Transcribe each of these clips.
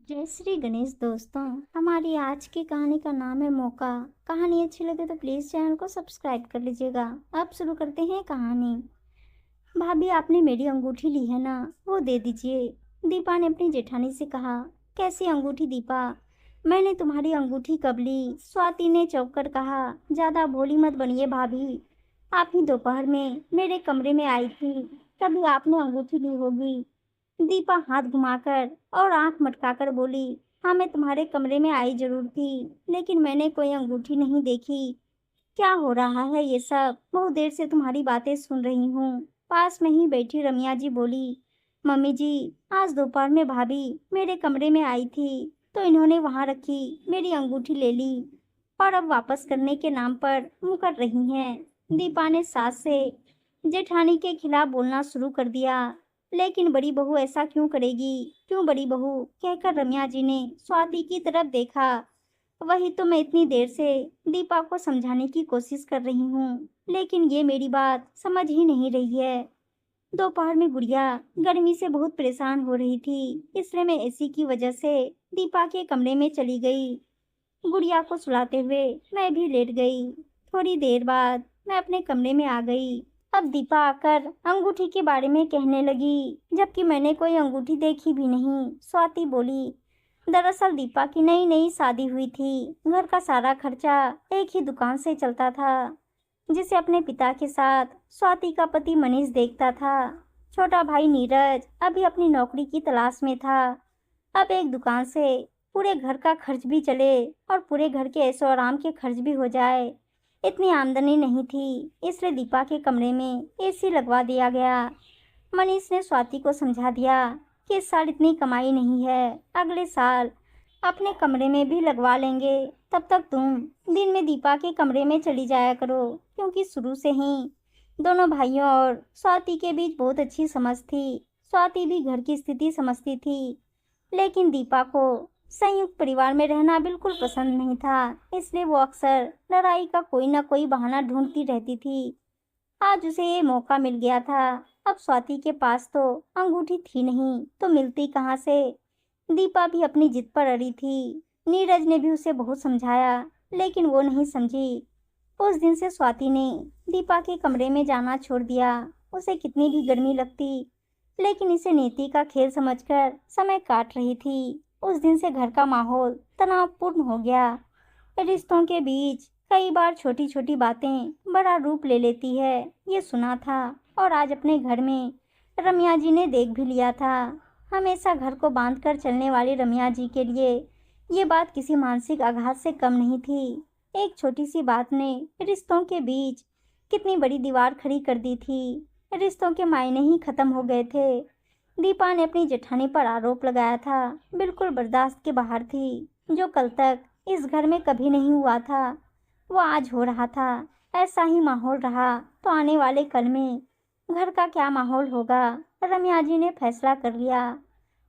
जय श्री गणेश दोस्तों। हमारी आज की कहानी का नाम है मौका। कहानी अच्छी लगे तो प्लीज चैनल को सब्सक्राइब कर लीजिएगा। अब शुरू करते हैं कहानी। भाभी, आपने मेरी अंगूठी ली है ना, वो दे दीजिए। दीपा ने अपनी जेठानी से कहा। कैसी अंगूठी दीपा? मैंने तुम्हारी अंगूठी कब ली? स्वाति ने चौंक कर कहा। ज्यादा भोली मत बनिए भाभी, आप ही दोपहर में मेरे कमरे में आई थी, तभी आपने अंगूठी ली होगी। दीपा हाथ घुमाकर और आंख मटकाकर बोली। हाँ, मैं तुम्हारे कमरे में आई जरूर थी, लेकिन मैंने कोई अंगूठी नहीं देखी। क्या हो रहा है ये सब? बहुत देर से तुम्हारी बातें सुन रही हूँ। पास में ही बैठी रमिया जी बोली। मम्मी जी, आज दोपहर में भाभी मेरे कमरे में आई थी, तो इन्होंने वहां रखी मेरी अंगूठी ले ली और अब वापस करने के नाम पर मुकर रही हैं। दीपा ने सास से जेठानी के खिलाफ बोलना शुरू कर दिया। लेकिन बड़ी बहू ऐसा क्यों करेगी? क्यों बड़ी बहू? कहकर रम्या जी ने स्वाति की तरफ देखा। वही तो मैं इतनी देर से दीपा को समझाने की कोशिश कर रही हूँ, लेकिन ये मेरी बात समझ ही नहीं रही है। दोपहर में गुड़िया गर्मी से बहुत परेशान हो रही थी, इसलिए मैं एसी की वजह से दीपा के कमरे में चली गई। गुड़िया को सुलाते हुए मैं भी लेट गई। थोड़ी देर बाद मैं अपने कमरे में आ गई। अब दीपा आकर अंगूठी के बारे में कहने लगी, जबकि मैंने कोई अंगूठी देखी भी नहीं। स्वाति बोली। दरअसल दीपा की नई नई शादी हुई थी, घर का सारा खर्चा एक ही दुकान से चलता था, जिसे अपने पिता के साथ स्वाति का पति मनीष देखता था। छोटा भाई नीरज अभी अपनी नौकरी की तलाश में था। अब एक दुकान से पूरे घर का खर्च भी चले और पूरे घर के ऐशो आराम के खर्च भी हो जाए, इतनी आमदनी नहीं थी। इसलिए दीपा के कमरे में एसी लगवा दिया गया। मनीष ने स्वाति को समझा दिया कि इस साल इतनी कमाई नहीं है, अगले साल अपने कमरे में भी लगवा लेंगे। तब तक तुम दिन में दीपा के कमरे में चली जाया करो, क्योंकि शुरू से ही दोनों भाइयों और स्वाति के बीच बहुत अच्छी समझ थी। स्वाति भी घर की स्थिति समझती थी, लेकिन दीपा को संयुक्त परिवार में रहना बिल्कुल पसंद नहीं था, इसलिए वो अक्सर लड़ाई का कोई ना कोई बहाना ढूंढती रहती थी। आज उसे ये मौका मिल गया था। अब स्वाति के पास तो अंगूठी थी नहीं, तो मिलती कहाँ से? दीपा भी अपनी जिद पर अड़ी थी। नीरज ने भी उसे बहुत समझाया, लेकिन वो नहीं समझी। उस दिन से स्वाति ने दीपा के कमरे में जाना छोड़ दिया। उसे कितनी भी गर्मी लगती, लेकिन इसे नीति का खेल समझकर समय काट रही थी। उस दिन से घर का माहौल तनावपूर्ण हो गया। रिश्तों के बीच कई बार छोटी छोटी बातें बड़ा रूप ले लेती है, ये सुना था। और आज अपने घर में रम्या जी ने देख भी लिया था। हमेशा घर को बांध कर चलने वाली रम्या जी के लिए ये बात किसी मानसिक आघात से कम नहीं थी। एक छोटी सी बात ने रिश्तों के बीच कितनी बड़ी दीवार खड़ी कर दी थी। रिश्तों के मायने ही खत्म हो गए थे। दीपा ने अपनी जेठानी पर आरोप लगाया था, बिल्कुल बर्दाश्त के बाहर थी। जो कल तक इस घर में कभी नहीं हुआ था, वो आज हो रहा था। ऐसा ही माहौल रहा तो आने वाले कल में घर का क्या माहौल होगा? रम्या जी ने फैसला कर लिया।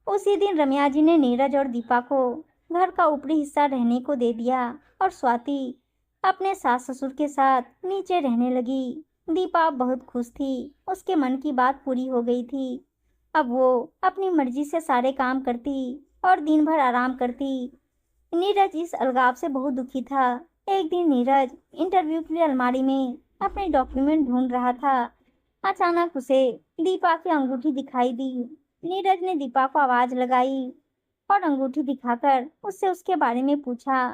उसी दिन रम्या जी ने नीरज और दीपा को घर का ऊपरी हिस्सा रहने को दे दिया और स्वाति अपने सास ससुर के साथ नीचे रहने लगी। दीपा बहुत खुश थी, उसके मन की बात पूरी हो गई थी। अब वो अपनी मर्जी से सारे काम करती और दिन भर आराम करती। नीरज इस अलगाव से बहुत दुखी था। एक दिन नीरज इंटरव्यू के लिए अलमारी में अपने डॉक्यूमेंट ढूंढ रहा था। अचानक उसे दीपा की अंगूठी दिखाई दी। नीरज ने दीपा को आवाज लगाई और अंगूठी दिखाकर उससे उसके बारे में पूछा।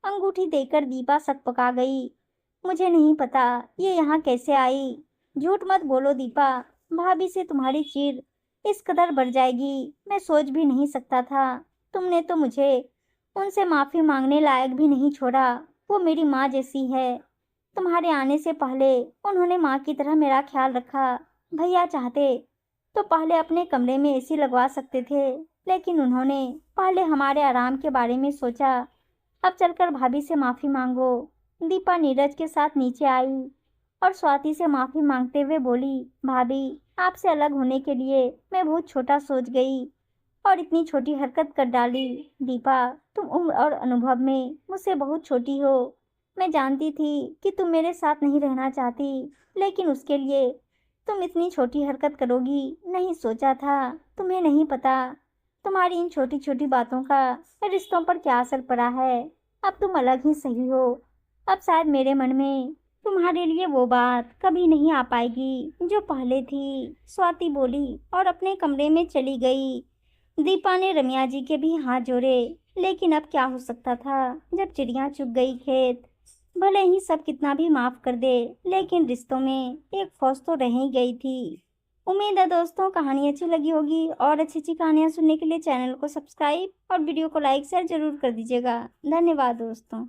अंगूठी देकर दीपा सकपका गई। मुझे नहीं पता ये यहाँ कैसे आई। झूठ मत बोलो दीपा, भाभी से तुम्हारी चिढ़ इस कदर बढ़ जाएगी, मैं सोच भी नहीं सकता था। तुमने तो मुझे उनसे माफी मांगने लायक भी नहीं छोड़ा। वो मेरी माँ जैसी है। तुम्हारे आने से पहले उन्होंने माँ की तरह मेरा ख्याल रखा। भैया चाहते तो पहले अपने कमरे में एसी लगवा सकते थे, लेकिन उन्होंने पहले हमारे आराम के बारे में सोचा। अब चलकर भाभी से माफी मांगो। दीपा नीरज के साथ नीचे आई और स्वाति से माफी मांगते हुए बोली, भाभी, आपसे अलग होने के लिए मैं बहुत छोटा सोच गई और इतनी छोटी हरकत कर डाली। दीपा, तुम उम्र और अनुभव में मुझसे बहुत छोटी हो। मैं जानती थी कि तुम मेरे साथ नहीं रहना चाहती, लेकिन उसके लिए तुम इतनी छोटी हरकत करोगी नहीं सोचा था। तुम्हें नहीं पता तुम्हारी इन छोटी छोटी बातों का रिश्तों पर क्या असर पड़ा है। अब तुम अलग ही सही हो। अब शायद मेरे मन में तुम्हारे लिए वो बात कभी नहीं आ पाएगी जो पहले थी। स्वाति बोली और अपने कमरे में चली गई। दीपा ने रम्या जी के भी हाथ जोड़े, लेकिन अब क्या हो सकता था जब चिड़िया चुग गई खेत। भले ही सब कितना भी माफ कर दे, लेकिन रिश्तों में एक फौज तो रह ही गई थी। उम्मीद है दोस्तों कहानी अच्छी लगी होगी, और अच्छी अच्छी कहानियां सुनने के लिए चैनल को सब्सक्राइब और वीडियो को लाइक शेयर जरूर कर दीजिएगा। धन्यवाद दोस्तों।